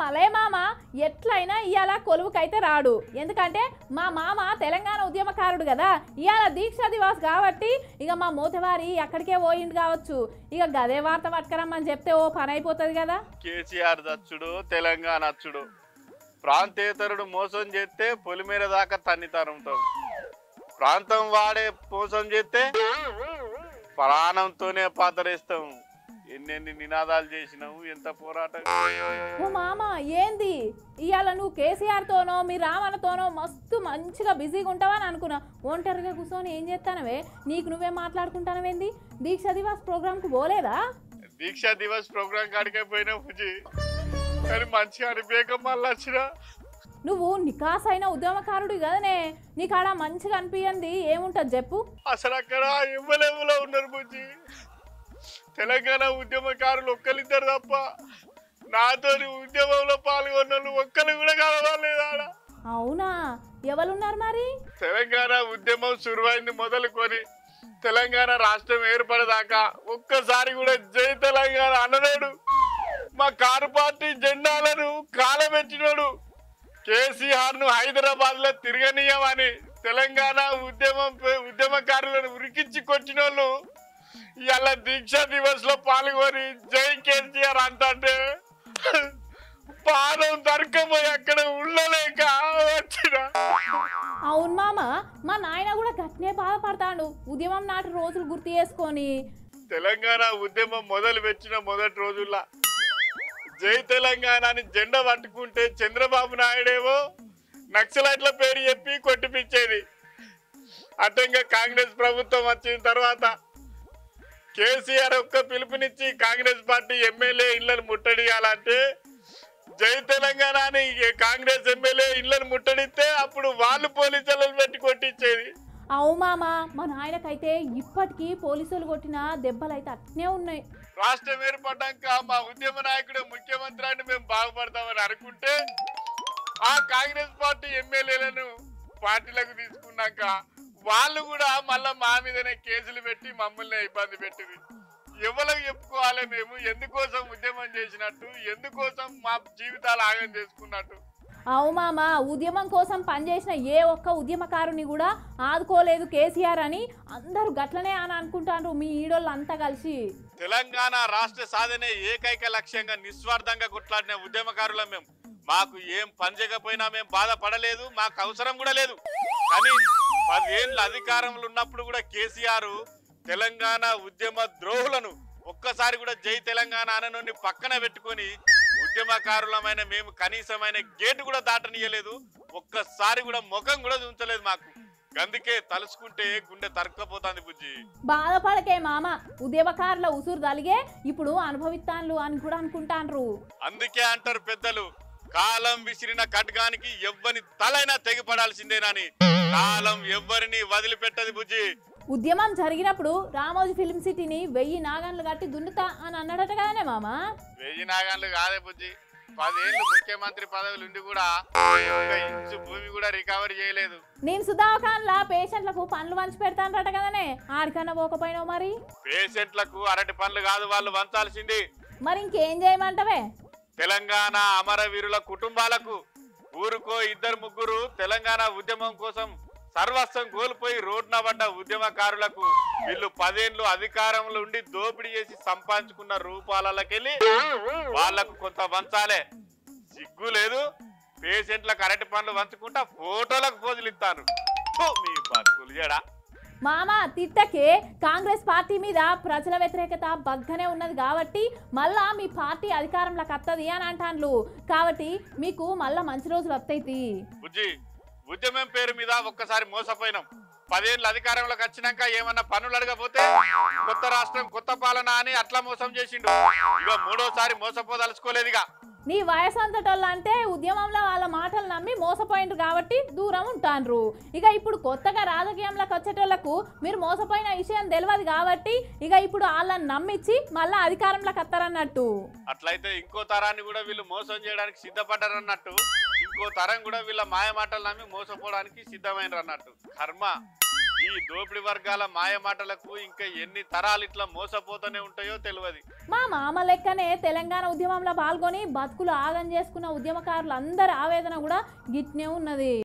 మలే మామ ఎట్లయినా ఇవాళ కొలువుకైతే రాడు, ఎందుకంటే మా మామ తెలంగాణ ఉద్యమకారుడు కదా. ఇవాళ దీక్షా దివాస్ కాబట్టి ఇక మా మూతవారి అక్కడికే పోయిండు కావచ్చు. ఇక గదే వార్త పట్టుకరమ్మని చెప్తే ఓ పని అయిపోతుంది కదా. కేసీఆర్ దచ్చుడు తెలంగాణ అచ్చుడు, ప్రాంతేతరుడు మోసం చేస్తే పొలిమేర దాకా తన్ని తరుముతాం, ప్రాంతం వాడే మోసం చేస్తే ప్రాణంతోనే పాతరేస్తాం. ఎన్నెన్ని నినాదాలు చేసినావు, ఎంత పోరాటం. ఓ మామ ఏంది ఇవాళ నువ్వు కేసీఆర్తోనో మీ రావణతోనో మస్తు మంచిగా బిజీగా ఉంటావని అనుకున్నా. ఒంటరిగా కూర్చొని ఏం చేస్తానవే, నీకు నువ్వే మాట్లాడుకుంటానవేంది? దీక్షా దివాస్ ప్రోగ్రామ్కి పోలేదా? దీక్షా దివస్ ప్రోగ్రాం కాడికే పోయినా పూజీ, కానీ మంచిగా అనిపించక మళ్ళీ వచ్చినా. నువ్వు నికాసైన ఉద్యమకారుడు కదనే, నీకాడ మంచిగా అనిపించింది ఏముంటుంది చెప్పు. అసలు అక్కడ ఇవ్వలేవులో ఉన్నారు పూజీ. తెలంగాణ ఉద్యమకారులు ఒక్కరిద్దరు తప్ప నాతో ఉద్యమంలో పాల్గొన్న ఒక్కరు కూడా కలవాలేదు ఆడ. అవునా, ఎవరున్నారు మరి? తెలంగాణ ఉద్యమం సురువైంది మొదలుకొని తెలంగాణ రాష్ట్రం ఏర్పడదాకా ఒక్కసారి కూడా జై తెలంగాణ అనలేడు. మా కారు పార్టీ జెండాలను కాలబెట్టినోడు. కేసీఆర్ ను హైదరాబాద్ లో తిరగనీయమని తెలంగాణ ఉద్యమకారులను ఉరికించి కొట్టినోళ్ళు ఇవాళ దీక్షా దివస్ లో పాల్గొని జై కేసీఆర్ అంటే పాదం దొరకపోయి అక్కడ ఉండలేక వచ్చిన. అవును మామ, మా నాయన కూడా గట్నే బాధపడతాడు ఉద్యమం నాటి రోజులు గుర్తు చేసుకొని. తెలంగాణ ఉద్యమం మొదలు పెట్టిన మొదటి రోజుల్లో జై తెలంగాణ అని జెండా పట్టుకుంటే చంద్రబాబు నాయుడేమో నక్సలైట్ల పేరు చెప్పి కొట్టిపించేది. అటంగా కాంగ్రెస్ ప్రభుత్వం వచ్చిన తర్వాత కేసీఆర్ ఒక్క పిలుపునిచ్చి కాంగ్రెస్ పార్టీ ఎమ్మెల్యే ఇళ్లను ముట్టడియాలంటే జై తెలంగాణ అని కాంగ్రెస్ ఎమ్మెల్యే ఇళ్లను ముట్టడిస్తే అప్పుడు వాళ్ళు పోలీసులను పెట్టి కొట్టించేది. అవు మామ, మా నాయనకైతే ఇప్పటికీ పోలీసులు కొట్టిన దెబ్బలు అయితే అట్నే ఉన్నాయి. రాష్ట్రం ఏర్పడ్డాక మా ఉద్యమ నాయకుడు ముఖ్యమంత్రి అని మేము బాగుపడతామని అనుకుంటే ఆ కాంగ్రెస్ పార్టీ ఎమ్మెల్యేలను పార్టీలకు తీసుకున్నాక వాళ్ళు కూడా మళ్ళా మా మీదనే కేసులు పెట్టి మమ్మల్ని ఇబ్బంది పెట్టింది. ఎవరికి చెప్పుకోవాలి మేము ఎందుకోసం ఉద్యమం చేసినట్టు, ఎందుకోసం మా జీవితాలు ఆగం చేసుకున్నట్టు. అవు మామ, ఉద్యమం కోసం పనిచేసిన ఏ ఒక్క ఉద్యమకారుని కూడా ఆదుకోలేదు కేసీఆర్ అని అందరూ గట్లనే అని అనుకుంటారు మీ ఈడోళ్ళు అంతా కలిసి. తెలంగాణ రాష్ట్ర సాధనే ఏకైక లక్ష్యంగా నిస్వార్థంగా కొట్లాడిన ఉద్యమకారులం మేము. మాకు ఏం పని చేయకపోయినా మేము బాధపడలేదు, మాకు అవసరం కూడా లేదు. కానీ 10 ఏళ్ళ అధికారంలో ఉన్నప్పుడు కూడా కేసీఆర్ తెలంగాణ ఉద్యమ ద్రోహులను ఒక్కసారి కూడా జై తెలంగాణ అనని పక్కన పెట్టుకొని ఉద్యమకారులమైన మేము కనీసమైన గేటు కూడా దాటనీయలేదు. ఒక్కసారి కూడా ముఖం కూడా ఉంచలేదు మాకు. అందుకే తలుసుకుంటే గుండె తరక్కపోతుంది బుజ్జి. బాధపడకే మామ, ఉద్యమకారుల ఉసురు తలిగే ఇప్పుడు అనుభవిస్తాన్లు అని కూడా అనుకుంటాన్రు. అందుకే అంటారు పెద్దలు, కాలం విసిరిన ఖడ్గానికి ఎవ్వని తలైనా తెగిపడాల్సిందేనని. కాలం ఎవ్వరిని వదిలిపెట్టది బుజ్జి. ఉద్యమం జరిగినప్పుడు రామోజీ ఫిల్మ్ సిటీని 1000 నాగన్లు కట్టి దున్నుతా అని అన్నాడట కదనే మామ. 1000 నాగన్లు కాదే బుజ్జి, 10 ఏళ్ళు ముఖ్యమంత్రి పదవులు ఉండి కూడా ఇంచు భూమి కూడా రికవరీ చేయలేదు. నేను సుధాకాన్లా పేషెంట్లకు పండ్లు వంచి పెడతానట కదనే, ఆడికన్నా పోకపోయినావు మరి? పేషెంట్లకు అరటి పండ్లు కాదు వాళ్ళు వంచాల్సింది. మరి ఇంకేం చేయమంటవే? తెలంగాణ అమరవీరుల కుటుంబాలకు ఊరుకో 2-3 తెలంగాణ ఉద్యమం కోసం సర్వస్వం కోల్పోయి రోడ్న పడ్డ ఉద్యమకారులకు వీళ్ళు 10 ఏళ్ళు అధికారంలో ఉండి దోపిడీ చేసి సంపాదించుకున్న రూపాలకెళ్ళి వాళ్లకు కొంత వంచాలే. సిగ్గు లేదు. పేషెంట్లకు అరటి పండ్లు వంచుకుంటా ఫోటోలకు పోజులు ఇస్తాను. మీ బతుకులు జడా మామ తిట్టకే, కాంగ్రెస్ పార్టీ మీద ప్రజల వ్యతిరేకత బగ్గనే ఉన్నది కాబట్టి మళ్ళా మీ పార్టీ అధికారంలోకి వస్తుంది అని అంటాన్లు. కాబట్టి మీకు మళ్ళా మంచి రోజులు వస్తాయి. బుజ్జి, ఉద్యమం పేరు మీద ఒక్కసారి మోసపోయినాం. 10 ఏళ్ళు అధికారంలోకి వచ్చినాక ఏమన్నా పనులు అడగపోతే కొత్త రాష్ట్రం కొత్త పాలన అని అట్లా మోసం చేసిండు. ఇక 3వసారి మోసపోదలుచుకోలేదుగా. నీ వయసు అంతటోళ్ళు అంటే ఉద్యమంలో వాళ్ళ మాటలు నమ్మి మోసపోయినరు కాబట్టి దూరం ఉంటాన్రు. ఇక ఇప్పుడు కొత్తగా రాజకీయంలోకి వచ్చేటోళ్లకు మీరు మోసపోయిన విషయం తెలియదు కాబట్టి ఇక ఇప్పుడు వాళ్ళని నమ్మించి మళ్ళా అధికారంలోకి వస్తారన్నట్టు. అట్లయితే ఇంకో తరాన్ని కూడా వీళ్ళు మోసం చేయడానికి సిద్ధపడ్డారన్నట్టు. ఇంకో తరం కూడా వీళ్ళ మాయ మాటలు నమ్మి మోసపోవడానికి సిద్ధమైనరు అన్నట్టు. కర్మ. ఈ ఈ దోపిడి వర్గాల మాయ మాటలకు ఇంకా ఎన్ని తరాలు ఇట్లా మోసపోతూనే ఉంటాయో తెలియదు. మా మామ లెక్కనే తెలంగాణ ఉద్యమంలో పాల్గొని బతుకులు ఆగం చేసుకున్న ఉద్యమకారులు అందరి ఆవేదన కూడా గిట్నే ఉన్నది.